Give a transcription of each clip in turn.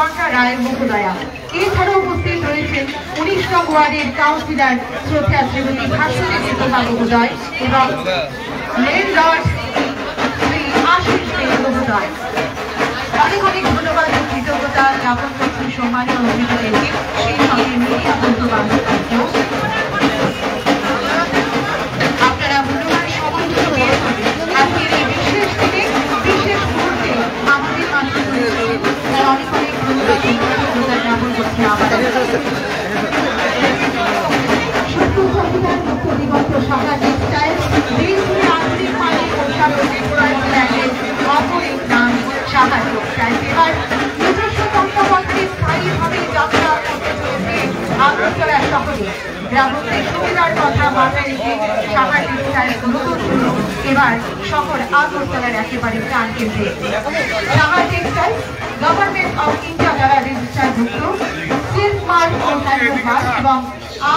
ঘণ্টা রায় মহোদয়া। এছাড়া উপস্থিত রয়েছেন 19 নং ওয়ার্ডের কাউন্সিলর শ্রদ্ধা শ্রীমতী ভাস্বতী দীপা মহোদয় এবং ল্যান্ডলর্ড শ্রী আশিস দেব মহোদয়। অনেক অনেক ধন্যবাদ ও কৃতজ্ঞতা জ্ঞাপন করছি সম্মানীয় অতিথিদেরকে, সেই সঙ্গে মিডিয়া বন্ধু বান্ধবদেরকেও। আপনারা মূল্যবান সময় দিয়ে আজকের এই বিশেষ দিনে বিশেষ মুহূর্তে আমাদের মাঝে অনেক অনেক ধন্যবাদ কৃতজ্ঞতা জ্ঞাপন করছি আমাদের দিগন্ত শাখা টেক্সটাইল আন্তরিক মানে পোশাক অপরিক নাম শাখা টেক্সটাইল এবার নিজস্ব তত্ত্বাবধানে স্থায়ীভাবে যাত্রা করতে চলেছে আগরতলা শহরে। গ্রাহকদের সুবিধার কথা মাথায় রেখে শাখা টেক্সটাইল নতুন শুরু এবার শহর আগরতলার একেবারে প্রাণ কেন্দ্রে। শাখা টেক্সটাইল গভর্নমেন্ট অফ ইন্ডিয়া দ্বারা রেজিস্টারভুক্ত সিল্ক মার্ক ও হ্যান্ডলুম এবং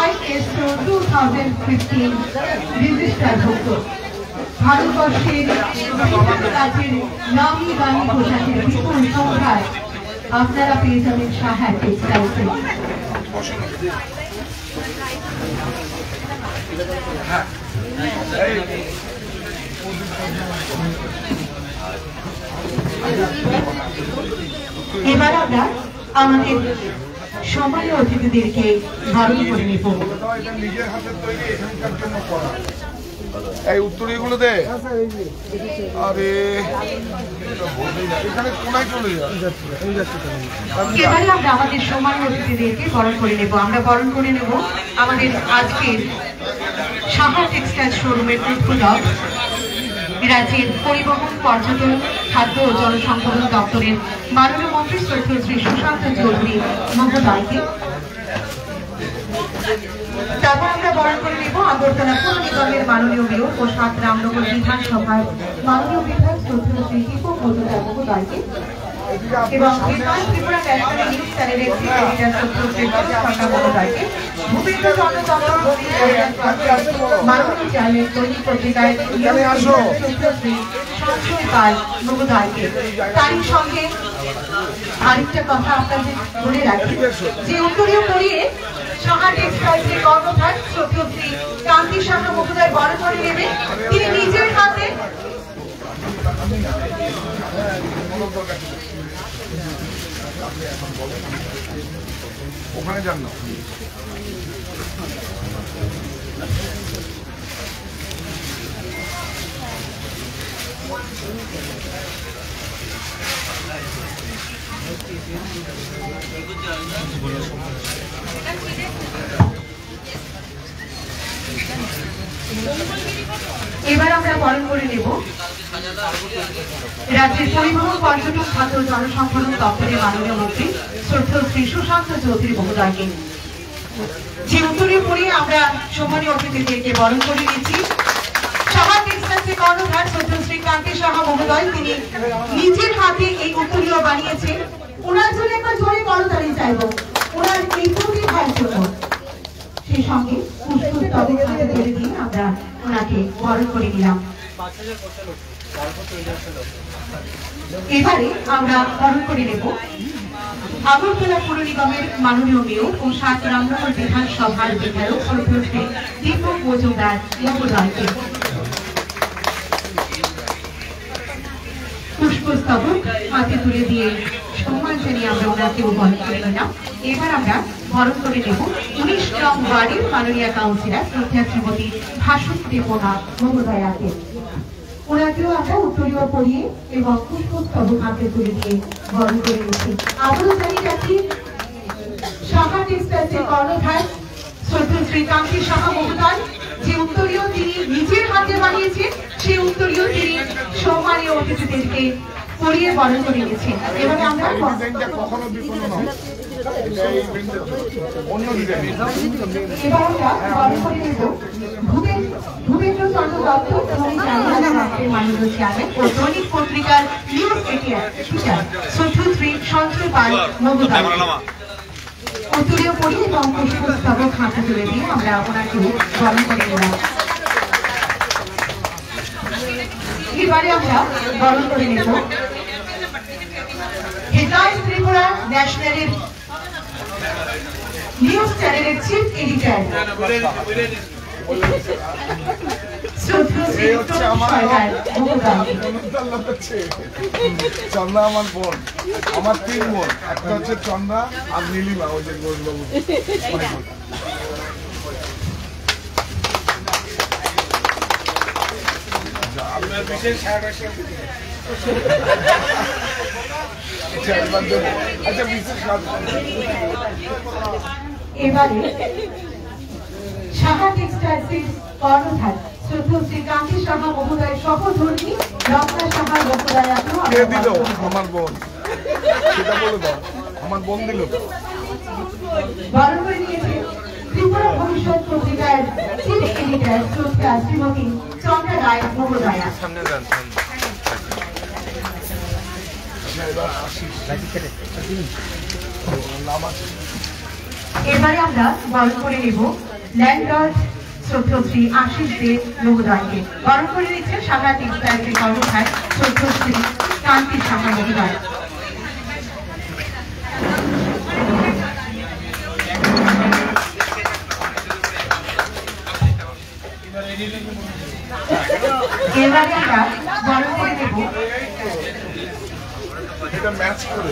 ISO 2015 রেজিস্টারভুক্ত। ভারতবর্ষের বিভিন্ন রাজ্যের নামি দামি পোশাকের বিপুল সংখ্যায় আপনারা পেয়ে যাবেন শাখা টেক্সটাইলসে। এবার আমরা আমাদের সম্মানীয় অতিথিদেরকে বরণ করে নেব। নিজের হাতের তৈরি এখানকার জন্য করা এই উত্তরীয়গুলো দে। আরে এখানে কোনায় চলে যাচ্ছে। এবারে আমরা আমাদের সম্মানীয় অতিথিদেরকে বরণ করে নেব। আমরা বরণ করে নেব আমাদের আজকের শাখা টেক্সটাইল শোরুমের উদ্বোধক রাজ্যের পরিবহন, পর্যটন, খাদ্য ও জনসংযোজন দপ্তরের মাননীয় মন্ত্রী শ্রদ্ধেয় শ্রী সুশান্ত চৌধুরী মহোদয়কে। তারপর আমরা বরণ করে নেব আগরতলা পৌর নিগমের মাননীয় মেয়র ও ৭ রামনগর বিধানসভার মাননীয় বিধায়ক শ্রদ্ধেয় শ্রী দীপক মজুমদার মহোদয়কে এবং ত্রিপুরা ন্যাশনাল নিউজ চ্যানেলের এডিটর শ্রদ্ধেয় শ্রী সরকার মহোদয়কে, ভূপেন্দ্র চন্দ্র মাননীয় চ্যানেলের দৈনিক পত্রিকায় শ্রী সঞ্জয় পাল মহোদয়কে। তারই সঙ্গে আরেকটা কথা আপনাদের বলে রাখি যে উত্তরীয় পড়িয়ে শাখা টেক্সটাইলসের কর্ণধার শ্রদ্ধেয় শ্রী কান্তি সাহা মহোদয় বরণ করে নেবেন। তিনি নিজের হাতে ওখানে যান না। এবার আমরা বরণ করে নেব রাজ্যের পরিবহন, পর্যটন, খাদ্য ও জনসংযোজন দপ্তরের মাননীয় মন্ত্রী শ্রদ্ধেয় শ্রী সুশান্ত চৌধুরী মহোদয়কে। যে উত্তরীয় পড়িয়ে আমরা সম্মানীয় অতিথিদেরকে বরণ করে নিচ্ছি। শাখা টেক্সটাইলসের কর্ণধার শ্রদ্ধেয় শ্রী কান্তি সাহা মহোদয়, তিনি নিজের হাতে এই উত্তরীয় বানিয়েছেন। ওনার জন্য একবার জোরে করতালি চাইব ওনার এই প্রতিভার জন্য। সেই সঙ্গে পুষ্পস্তবক হাতে তুলে দিয়ে আমরা ওনাকে বরণ করে নিলাম। এবারে আমরা বরণ করে নেব আগরতলা পৌর নিগমের মাননীয় মেয়র ও ৭ রামনগর বিধানসভার বিধায়ক শ্রদ্ধেয় শ্রী দীপক মজুমদার মহোদয়কে। পুষ্পস্তবক হাতে তুলে দিয়ে সম্মান জানিয়ে আমরা ওনাকেও বরণ করে নিলাম। এবার আমরা বরণ করে নেব 19 নং ওয়ার্ডের মাননীয় কাউন্সিলর শ্রদ্ধা শ্রীমতী ভাস্বতী দেবনা মহোদয়াকে। ওনাকেও আমরা উত্তরীয় পড়িয়ে এবং পুষ্পস্তবক হাতে তুলে দিয়ে বরণ করে নিচ্ছি। আবারও জানিয়ে রাখি শাখা টেক্সটাইলসের কর্ণধার শ্রদ্ধেয় শ্রী কান্তি সাহা মহোদয়, যে উত্তরীয় তিনি নিজের হাতে বানিয়েছেন, সেই উত্তরীয় তিনি সম্মানীয় অতিথিদেরকে পড়িয়ে বরণ করে নিয়েছেন। এবার আমরা বরণ করে নেব ভূপেন্দ্র চন্দ্র দত্ত মাননীয় চেয়ারম্যান ও দৈনিক পত্রিকার নিউজ এডিটর শ্রদ্ধেয় শ্রী সঞ্জয় পাল মহোদয়। উত্তরীয় পড়ি এবং পুষ্পস্তবক হাতে তুলে দিয়ে আমরা ওনাকে বরণ করে নিলাম। এবারে আমরা বরণ করে নেব টাইমস ত্রিপুরা ন্যাশনালের নিউজ চ্যানেলের চিফ এডিটর চন্দ্রা আমার বোন, আমার 3 বোন, একটা হচ্ছে চন্দ্রা আর নীলিমা, ওই যে ঘোষবাবু। এবারে সাহা টেক্সটাইলসের কর্ণধার শ্রদ্ধেয় শ্রী কান্তি সাহা মহোদয় সহধর্মী রত্না সাহা মহোদয় আমার বোন, সেটা বলে দাও, আমার বোন দিল। বরণ করে নিয়েছে ত্রিপুরা ভবিষ্যৎ পত্রিকার চিফ এডিটর শ্রদ্ধা শ্রীমতী চন্দ্রা রায় মহোদয়া। এবারে আমরা বরণ করে নেব ল্যান্ডলর্ড শ্রদ্ধেয় শ্রী আশিস দে মহোদয়কে। বরণ করে নিচ্ছেন সাহা টেক্সটাইলসের কর্ণধার শ্রদ্ধেয় শ্রী কান্তি সাহা মহোদয়। এবারে আমরা বরণ করে নেব এটা ম্যাচ করে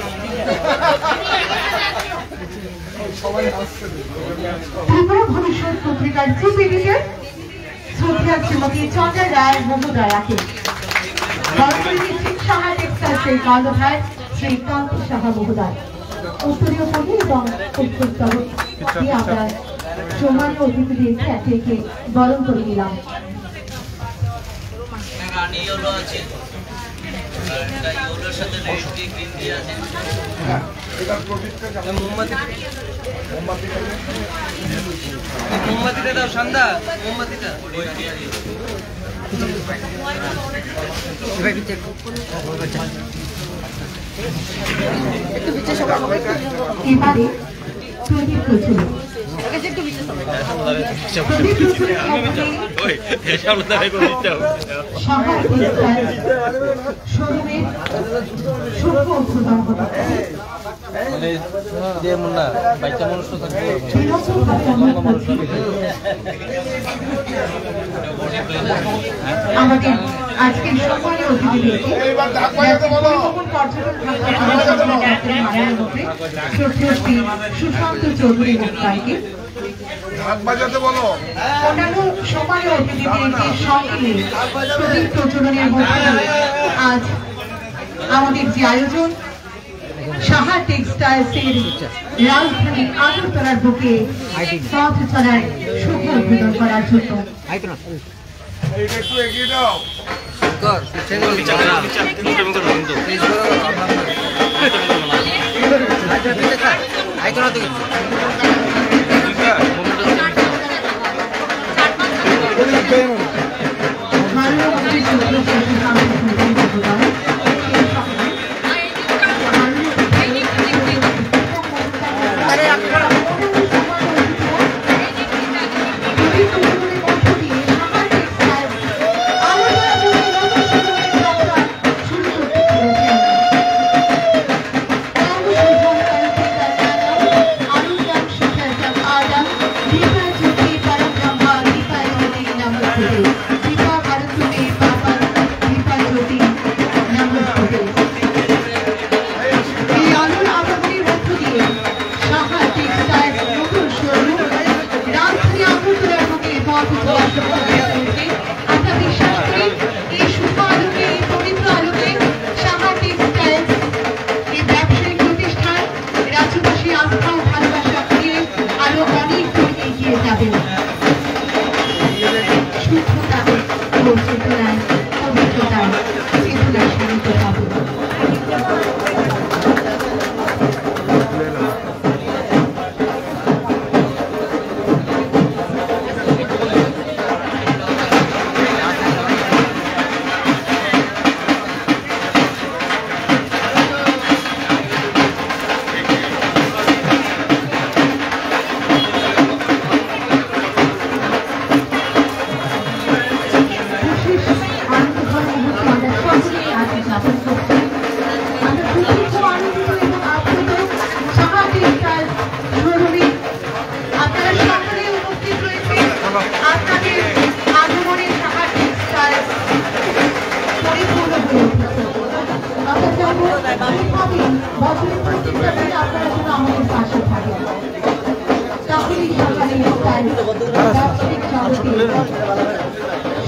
সবাই হাসছে। ত্রিপুরা ভবিষ্যৎ পত্রিকার চিফ এডিটর শ্রদ্ধা শ্রীমতী চন্দ্রা রায় মহোদয়াকে। বরণ করে নিচ্ছেন সাহা টেক্সটাইলসের কর্ণধার শ্রী কান্তি সাহা মহোদয়। উত্তরীয় পড়ি এবং উত্তরস্তর দিয়ে আমরা সম্মানীয় অতিথিদেরকে একে একে বরণ করে নিলাম। মোমবাতিটা দাও সন্ধ্যা, মোমবাতিটা এবারে প্রদীপ প্রচুর শোরুমের শুভ উদ্বোধন হলো। আমাদের আজকের সম্মানীয় অতিথিদেরকে সুশান্ত চৌধুরী মুখপাইকে অন্যান্য সম্মানীয় অতিথিদেরকে সঙ্গে নিয়ে প্রদীপ প্রচলনের মধ্যে আজ আমাদের যে আয়োজন সাহা টেক্সটাইলসের রাজধানী আগরতলার বুকে পথ চলার শুভ উদ্বোধন করার জন্য একটু এগিয়ে দাও।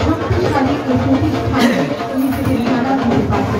শক্তিশালী ও প্রতিষ্ঠানে নিজেদের জানা দিতে পারবে।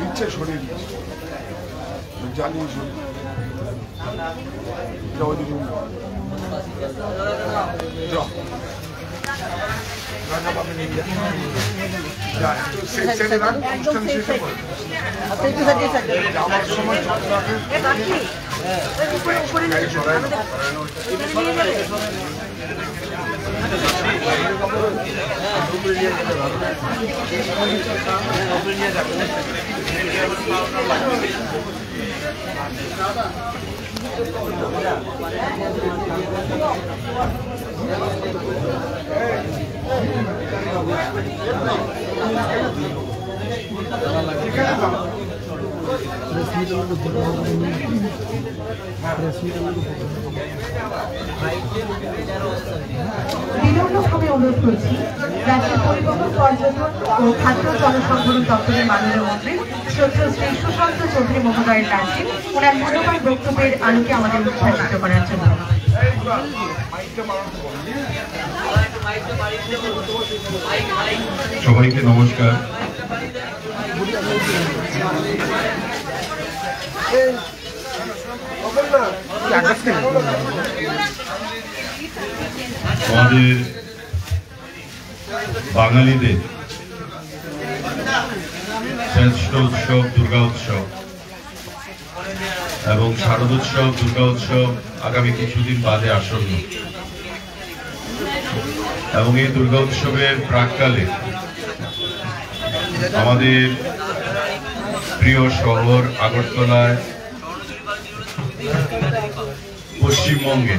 ইচ্ছে শরীর জ্বালিয়ে শরীর যাও দিদি যাও রান্না পাবে নিয়ে যা সেক্সেনে রাখ অনুষ্ঠান শেষে করে আমার সময় চলে রাখে গাড়ি সরাই বিনম্রভাবে অনুরোধ করছি রাজ্যের পরিবহন পর্যটন ও খাদ্য জনসংবরণ দপ্তরের মাননীয় মন্ত্রী শ্রদ্ধেয় শ্রী সুশান্ত চৌধুরী মহোদয়ের কাছে ওনার মূল্যবান বক্তব্যের আলোকে আমাদের উৎসাহিত করার জন্য। সবাইকে নমস্কার। আমাদের বাঙালিদের শ্রেষ্ঠ উৎসব দুর্গা উৎসব এবং শারদোৎসব দুর্গা উৎসব আগামী কিছুদিন বাদে আসন্ন এবং এই দুর্গা উৎসবের প্রাক্কালে আমাদের প্রিয় শহর আগরতলায় পশ্চিমবঙ্গে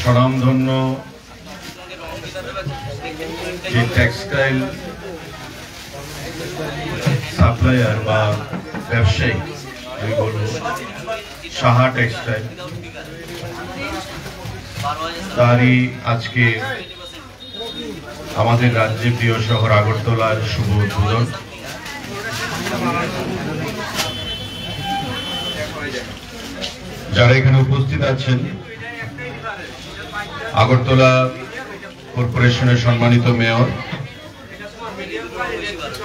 স্বনামধন্য যে টেক্সটাইল সাপ্লায়ার বা ব্যবসায়ী আমি বলবো সাহা টেক্সটাইল, তারই আজকে আমাদের রাজ্যের প্রিয় শহর আগরতলার শুভ উদ্বোধন। যারা এখানে উপস্থিত আছেন, আগরতলা কর্পোরেশনের সম্মানিত মেয়র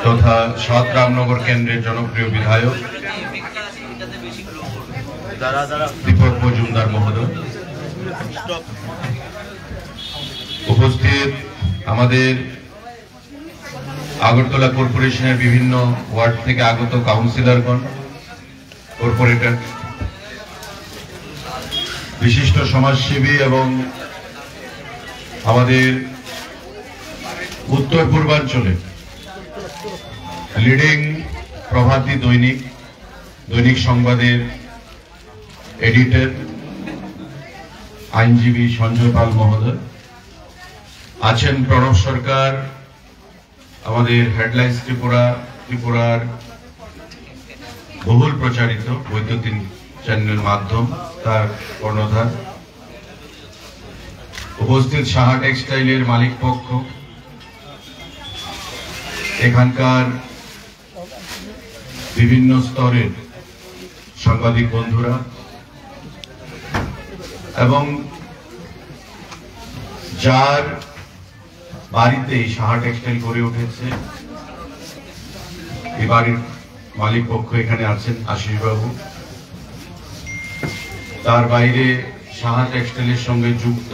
তথা ৭ রামনগর কেন্দ্রের জনপ্রিয় বিধায়ক দীপক মজুমদার মহোদয়, উপস্থিত আমাদের আগরতলা কর্পোরেশনের বিভিন্ন ওয়ার্ড থেকে আগত কাউন্সিলরগণ, কর্পোরেটর, বিশিষ্ট সমাজসেবী এবং আমাদের উত্তর পূর্বাঞ্চলে লিডিং প্রভাতী দৈনিক সংবাদের এডিটর আইনজীবী সঞ্জয় পাল মহোদয় আছেন, প্রণব সরকার আমাদের হেডলাইন্স ত্রিপুরার বহুল প্রচারিত বৈদ্যুতিন চ্যানেল মাধ্যম, তার কর্ণধার। উপস্থিত সাহা টেক্সটাইলের মালিক পক্ষ, এখানকার বিভিন্ন স্তরের সাংবাদিক বন্ধুরা এবং যার বাড়িতে সাহা টেক্সটাইল গড়ে উঠেছে, এই বাড়ির মালিক পক্ষ এখানে আছেন আশিস বাবু। তার বাইরে সাহা টেক্সটাইলের সঙ্গে যুক্ত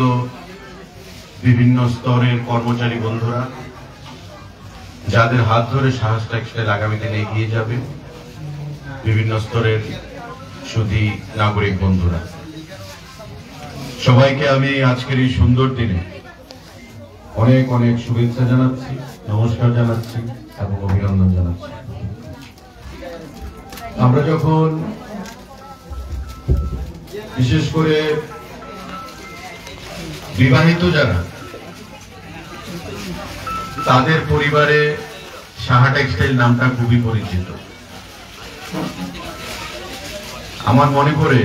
বিভিন্ন স্তরের কর্মচারী বন্ধুরা, যাদের হাত ধরে সাহা টেক্সটাইল আগামী দিনে এগিয়ে যাবে, বিভিন্ন স্তরের সুধী নাগরিক বন্ধুরা, সবাইকে আমি আজকের এই সুন্দর দিনে অনেক অনেক শুভেচ্ছা জানাচ্ছি, নমস্কার জানাচ্ছি এবং অভিনন্দন জানাচ্ছি। আমরা যখন বিশেষ করে বিবাহিত যারা, তাদের পরিবারে সাহা টেক্সটাইল নামটা খুবই পরিচিত। আমার মনে পড়ে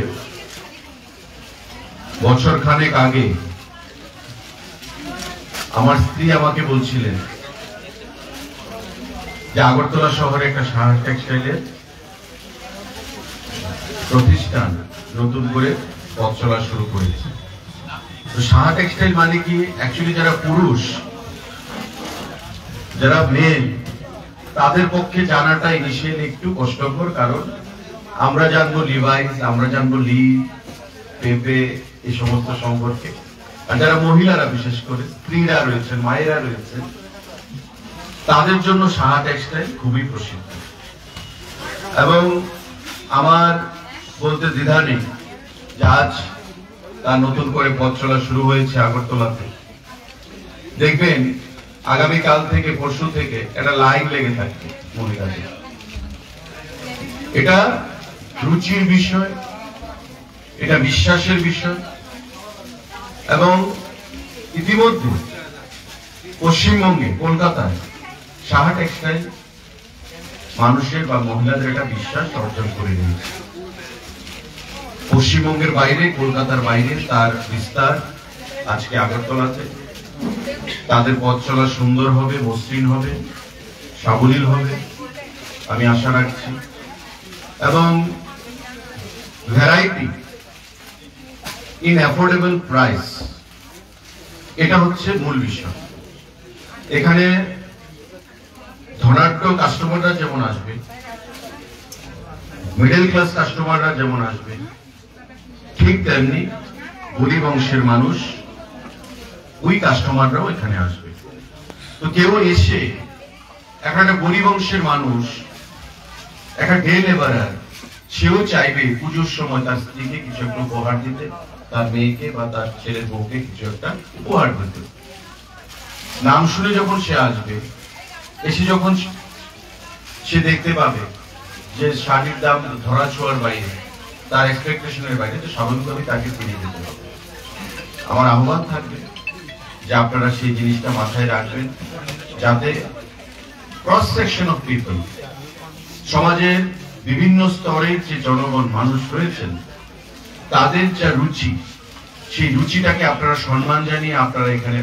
বছর খানেক আগে আমার স্ত্রী আমাকে বলছিলেন যে আগরতলা শহরে একটা সাহা টেক্সটাইলের প্রতিষ্ঠান নতুন করে পথ চলা শুরু করেছে। তো সাহা টেক্সটাইল মানে কি, অ্যাকচুয়ালি যারা পুরুষ, যারা মেয়ে, তাদের পক্ষে জানাটা ইনিশিয়ালি একটু কষ্টকর, কারণ আমরা জানবো লিভাইস, আমরা জানবো লি, পেপে, এই সমস্ত সম্পর্কে। আর যারা মহিলারা, বিশেষ করে স্ত্রীরা রয়েছেন, মায়েরা রয়েছেন, তাদের জন্য সাহা টেক্সটাইল খুবই প্রসিদ্ধ। এবং আমার বলতে দ্বিধা নেই যে আজ তার নতুন করে পথ চলা শুরু হয়েছে আগরতলাতে। দেখবেন আগামীকাল থেকে, পরশু থেকে একটা লাইন লেগে থাকবে মহিলাদের। এটা রুচির বিষয়, এটা বিশ্বাসের বিষয়। এবং ইতিমধ্যে পশ্চিমবঙ্গে, কলকাতায় সাহা টেক্সটাইল মানুষের বা মহিলাদের একটা বিশ্বাস অর্জন করে নিয়েছে। পশ্চিমবঙ্গের বাইরে, কলকাতার বাইরে তার বিস্তার আজকে আগরতলাতে। তাদের পথ চলা সুন্দর হবে, মসৃণ হবে, সাবলীল হবে, আমি আশা রাখছি। এবং ভ্যারাইটি ইন অ্যাফোর্ডেবল প্রাইস, এটা হচ্ছে মূল বিষয়। এখানে ধনাঢ্য কাস্টমাররা যেমন আসবে, মিডল ক্লাস কাস্টমাররা যেমন আসবে, ঠিক তেমনি গরিব অংশের মানুষ, ওই কাস্টমাররাও এখানে আসবে। তো কেউ এসে, একটা গরিব অংশের মানুষ, একটা ডে লেবারার, সেও চাইবে পুজোর সময় তার স্ত্রীকে কিছু একটা উপহার দিতে, তার মেয়েকে বা তার ছেলের বউকে কিছু একটা উপহার দিতে। নাম শুনে যখন সে আসবে, এসে যখন সে দেখতে পাবে যে শাড়ির দাম ধরা ছোঁয়ার বাইরে, তার এক্সপেকটেশনের বাইরে, তো স্বাভাবিকভাবে তাকে কিনে দিতে হবে। আমার আহ্বান থাকবে যে আপনারা সেই জিনিসটা মাথায় রাখবেন, যাতে ক্রস সেকশন অফ পিপল, সমাজের বিভিন্ন স্তরের যে জনগণ মানুষ রয়েছেন, তাদের যা রুচি, সেই রুচিটাকে আপনারা সম্মান জানিয়ে আপনারা এখানে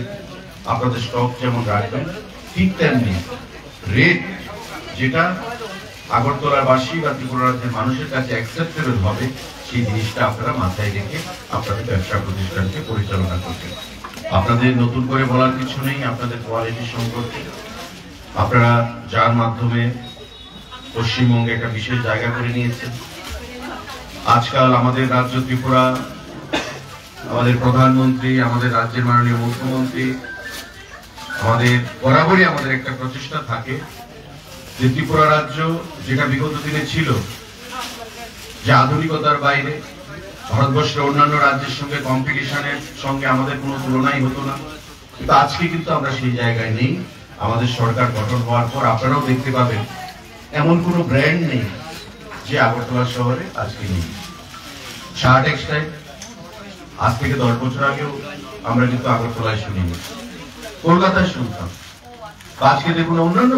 আপনাদের স্টক যেমন রাখবেন, ঠিক তেমনি রেট যেটা আগরতলাবাসী বা ত্রিপুরা রাজ্যের মানুষের কাছে অ্যাকসেপ্টেবল হবে, সেই জিনিসটা আপনারা মাথায় রেখে আপনাদের ব্যবসা প্রতিষ্ঠানকে পরিচালনা করবেন। আপনাদের নতুন করে বলার কিছু নেই আপনাদের কোয়ালিটি সম্পর্কে। আপনারা যার মাধ্যমে পশ্চিমবঙ্গে একটা বিশেষ জায়গা করে নিয়েছেন। আজকাল আমাদের রাজ্য ত্রিপুরা, আমাদের প্রধানমন্ত্রী, আমাদের রাজ্যের মাননীয় মুখ্যমন্ত্রী, আমাদের বরাবরই আমাদের একটা প্রচেষ্টা থাকে যে ত্রিপুরা রাজ্য, যেটা বিগত দিনে ছিল যে আধুনিকতার বাইরে, ভারতবর্ষের অন্যান্য রাজ্যের সঙ্গে কম্পিটিশনের সঙ্গে আমাদের কোনো তুলনাই হতো না, কিন্তু আজকে কিন্তু আমরা সেই জায়গায় নেই। আমাদের সরকার গঠন হওয়ার পর আপনারাও দেখতে পাবেন এমন কোনো ব্র্যান্ড নেই যে আগরতলা শহরে আজকে নেই। শাহ টেক্সটাইল আজ থেকে 10 বছর আগেও আমরা কিন্তু আগরতলায় শুনিনি, কলকাতায় শুনতাম। আজকে দেখুন অন্যান্য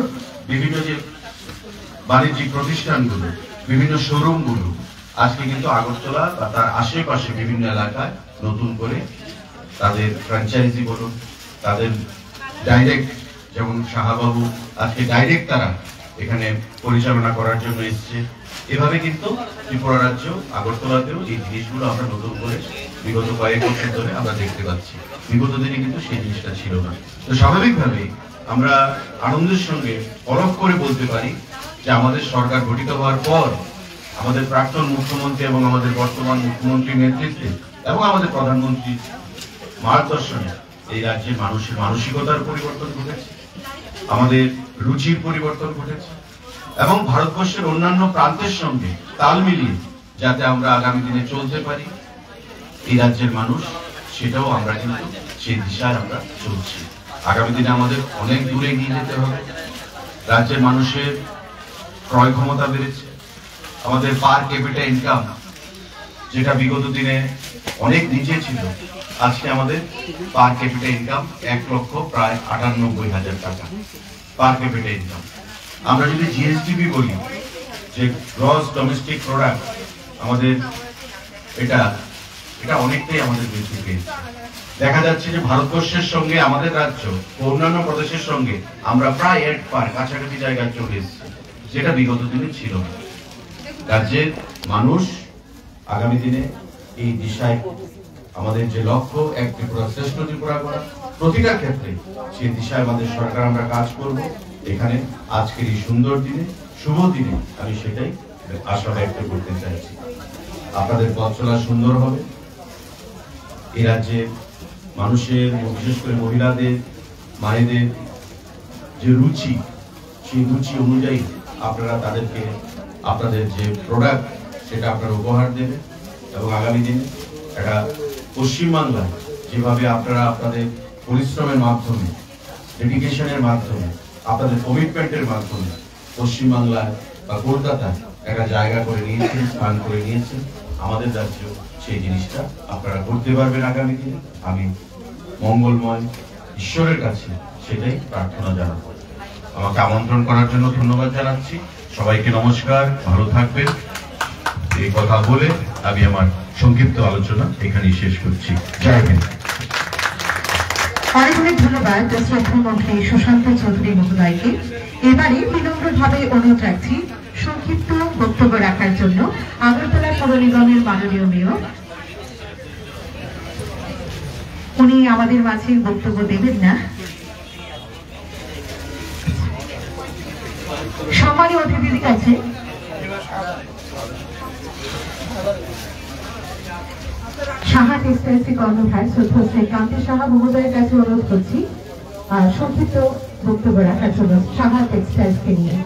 বিভিন্ন যে বাণিজ্যিক প্রতিষ্ঠানগুলো, বিভিন্ন শোরুমগুলো আজকে কিন্তু আগরতলা বা তার আশেপাশে বিভিন্ন এলাকায় নতুন করে তাদের ফ্র্যাঞ্চাইজি বলুন, তাদের ডাইরেক্ট, যেমন শাহবাবু আজকে ডাইরেক্ট তারা এখানে পরিচালনা করার জন্য এসছে। এভাবে কিন্তু ত্রিপুরা রাজ্য আগরতলাতেও এই জিনিসগুলো আমরা নতুন করে বিগত কয়েক বছর ধরে আমরা দেখতে পাচ্ছি। বিগত দিনে কিন্তু সেই জিনিসটা ছিল না। তো স্বাভাবিকভাবেই আমরা আনন্দের সঙ্গে পরখ করে বলতে পারি যে আমাদের সরকার গঠিত হওয়ার পর আমাদের প্রাক্তন মুখ্যমন্ত্রী এবং আমাদের বর্তমান মুখ্যমন্ত্রীর নেতৃত্বে এবং আমাদের প্রধানমন্ত্রীর মার্গদর্শনে এই রাজ্যের মানুষের মানসিকতার পরিবর্তন ঘটেছে, আমাদের রুচির পরিবর্তন ঘটেছে এবং ভারতবর্ষের অন্যান্য প্রান্তের সঙ্গে তাল মিলিয়ে যাতে আমরা আগামী দিনে চলতে পারি এই রাজ্যের মানুষ, সেটাও আমরা কিন্তু সেই দিশায় আমরা চলছি। আগামী দিনে আমাদের অনেক দূরে নিয়ে যেতে হবে। রাজ্যের মানুষের ক্রয় ক্ষমতা বেড়েছে, আমাদের পার ক্যাপিটা ইনকাম যেটা বিগত দিনে অনেক নিচে ছিল, আজকে আমাদের পার ক্যাপিটা ইনকাম 1,98,000 টাকা পার ক্যাপিটা ইনকাম। আমরা যদি জিএসডিপি বলি, যে গ্রস ডোমেস্টিক প্রোডাক্ট, আমাদের এটা অনেকটাই আমাদের বৃদ্ধি পেয়েছে। দেখা যাচ্ছে যে ভারতবর্ষের সঙ্গে আমাদের রাজ্য অন্যান্য প্রদেশের সঙ্গে আমরা প্রায় এড পার কাছাকাছি জায়গায় চলে এসেছি, যেটা বিগত দিনে ছিল না। রাজ্যের মানুষ আগামী দিনে এই দিশায় আমাদের যে লক্ষ্য, এক ত্রিপুরা শ্রেষ্ঠ ত্রিপুরা করা, প্রতিটা ক্ষেত্রে সেই দিশায় আমাদের সরকার আমরা কাজ করব। এখানে আজকের এই সুন্দর দিনে, শুভ দিনে আমি সেটাই আশা ব্যক্ত করতে চাইছি। আপনাদের পথ চলা সুন্দর হবে। এই রাজ্যে মানুষের, বিশেষ করে মহিলাদের, মায়েদের যে রুচি, সেই রুচি অনুযায়ী আপনারা তাদেরকে আপনাদের যে প্রোডাক্ট সেটা আপনারা উপহার দেবেন এবং আগামী দিনে একটা পশ্চিমবাংলায় যেভাবে আপনারা আপনাদের পরিশ্রমের মাধ্যমে, ডেডিকেশনের মাধ্যমে, আপনাদের কমিটমেন্টের মাধ্যমে পশ্চিমবাংলায় বা কলকাতায় একটা জায়গা করে নিয়েছেন, স্থান করে নিয়েছেন, আমাদের রাজ্য সেই জিনিসটা আপনারা করতে পারবেন আগামী দিনে। আমি মঙ্গলময় ঈশ্বরের কাছে সেটাই প্রার্থনা জানাবো। আমাকে আমন্ত্রণ করার জন্য ধন্যবাদ জানাচ্ছি। সবাইকে নমস্কার, ভালো থাকবেন। এই কথা বলে আমি আমার সংক্ষিপ্ত আলোচনা এখানেই শেষ করছি। জয় হিন্দ। অনেক অনেক ধন্যবাদ শ্রদ্ধামন্ত্রী সুশান্ত চৌধুরী মহোদয়কে। এবারে বিনম্রভাবে অনুরোধ রাখছি সংক্ষিপ্ত বক্তব্য রাখার জন্য আগরতলা পৌর নিগমের মাননীয় মেয়র। উনি আমাদের মাঝে বক্তব্য দেবেন না। সম্মানীয় অতিথির কাছে সাহা টেক্সটাইলস কর্মভার শ্রদ্ধা কান্তি সাহা মহোদয়ের কাছে অনুরোধ করছি সংক্ষিপ্ত বক্তব্য রাখার জন্য সাহা টেক্সটাইলস কে নিয়ে।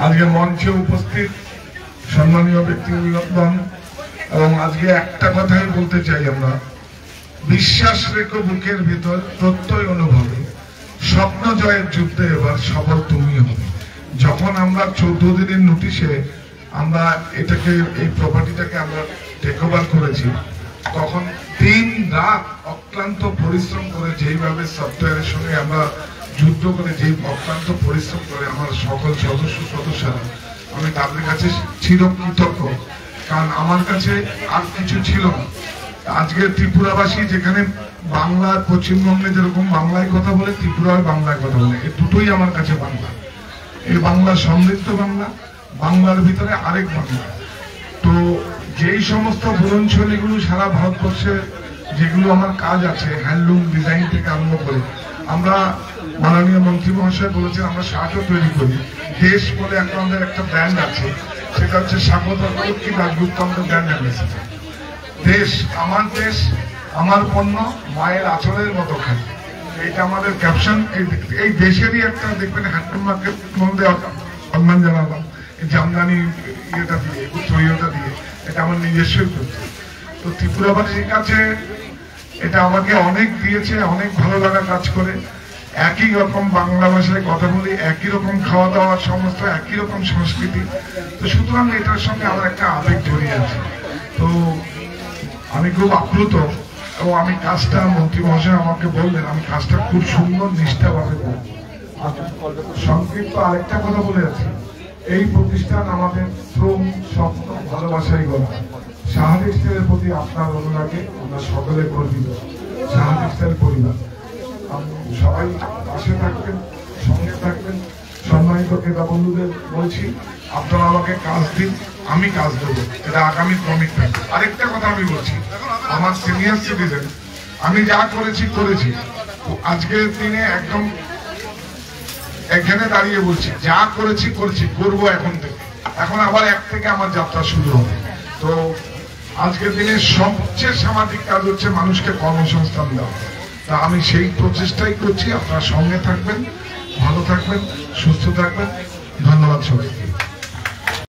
আজকে মঞ্চে উপস্থিত সম্মানীয় ব্যক্তিগণ, এবং আজকে একটা কথাই বলতে চাই, আমরা বিশ্বাস রেখো বুকের ভিতর, প্রত্যয় অনুভবে, স্বপ্ন জয়ের যুদ্ধে এবার সফল তুমি হবে। যখন আমরা 14 দিনের নোটিশে আমরা এটাকে, এই প্রপার্টিটাকে আমরা টেক ওভার করেছি, তখন দিন রাত অক্লান্ত পরিশ্রম করে, যেইভাবে সফটওয়্যারের সঙ্গে আমরা যুদ্ধ করে, যেই অক্লান্ত পরিশ্রম করে আমার সকল সদস্যরা, আমি তাদের কাছে চিরকৃতজ্ঞ। কারণ আমার কাছে আর কিছু ছিল না। আজকে ত্রিপুরাবাসী যেখানে বাংলা, পশ্চিমবঙ্গে যেরকম বাংলায় কথা বলে, ত্রিপুরায় বাংলায় কথা বলে, এই দুটোই আমার কাছে বাংলা। এই বাংলা সমৃদ্ধ বাংলা, বাংলার ভিতরে আরেক বাংলা। তো যেই সমস্ত বুননশৈলীগুলো সারা ভারতবর্ষে যেগুলো আমার কাজ আছে, হ্যান্ডলুম ডিজাইন থেকে আরম্ভ করে, আমরা মাননীয় মন্ত্রী মহাশয় বলেছেন আমরা শার্টও তৈরি করি। দেশ বলে আমাদের একটা ব্র্যান্ড আছে, সেটা হচ্ছে স্বাগত কি রাজগুপ্ত আমাদের ব্র্যান্ড অ্যাম্বাসেডর। দেশ আমার পণ্য, মায়ের আচরের মতো খাই, এইটা আমাদের ক্যাপশন। এই দেশেরই একটা দেখবেন হ্যান্ডলুম মার্কেট মধ্যে সম্মান জানালাম জামদানি ইয়েটা দিয়ে, উত্তরীয়টা দিয়ে, এটা আমার নিজস্বই করছে। তো ত্রিপুরাবাসীর কাছে এটা আমাকে অনেক দিয়েছে, অনেক ভালো লাগা কাজ করে। একই রকম বাংলা ভাষায় কথা বলি, একই রকম খাওয়া দাওয়ার সমস্ত, একই রকম সংস্কৃতি। তো সুতরাং এটার সঙ্গে আমার একটা আবেগ জড়িয়ে আছে। তো আমি খুব আপ্লুত, এবং আমি কাজটা, মন্ত্রী মহাশয় আমাকে বললেন আমি কাজটা খুব সুন্দর নিষ্ঠাভাবে করব। সংক্ষিপ্ত আরেকটা কথা বলে আছি, এই প্রতিষ্ঠান আমাদের শ্রম, স্বপ্ন, ভালোবাসাই গড়া। সাহা টেক্সটাইলের প্রতি আপনার অনুরাগে আমরা সকলে গর্বিত। সাহা টেক্সটাইল পরিবার সবাই পাশে থাকবেন, সঙ্গে থাকবেন। সম্মানিত ক্রেতা বন্ধুদের বলছি, আপনারা আমাকে কাজ দিন, আমি কাজ দেবো, এটা আগামী কমিটমেন্ট। আরেকটা কথা আমি বলছি, আমার সিনিয়র সিটিজেন, আমি যা করেছি আজকের দিনে একদম এখানে দাঁড়িয়ে বলছি, যা করেছি করবো এখন থেকে। এখন আবার এক থেকে আমার যাত্রা শুরু হবে। তো আজকের দিনে সবচেয়ে সামাজিক কাজ হচ্ছে মানুষকে কর্মসংস্থান দেওয়া। তা আমি সেই প্রচেষ্টাই করছি। আপনারা সঙ্গে থাকবেন, ভালো থাকবেন, সুস্থ থাকবেন। ধন্যবাদ সবাইকে।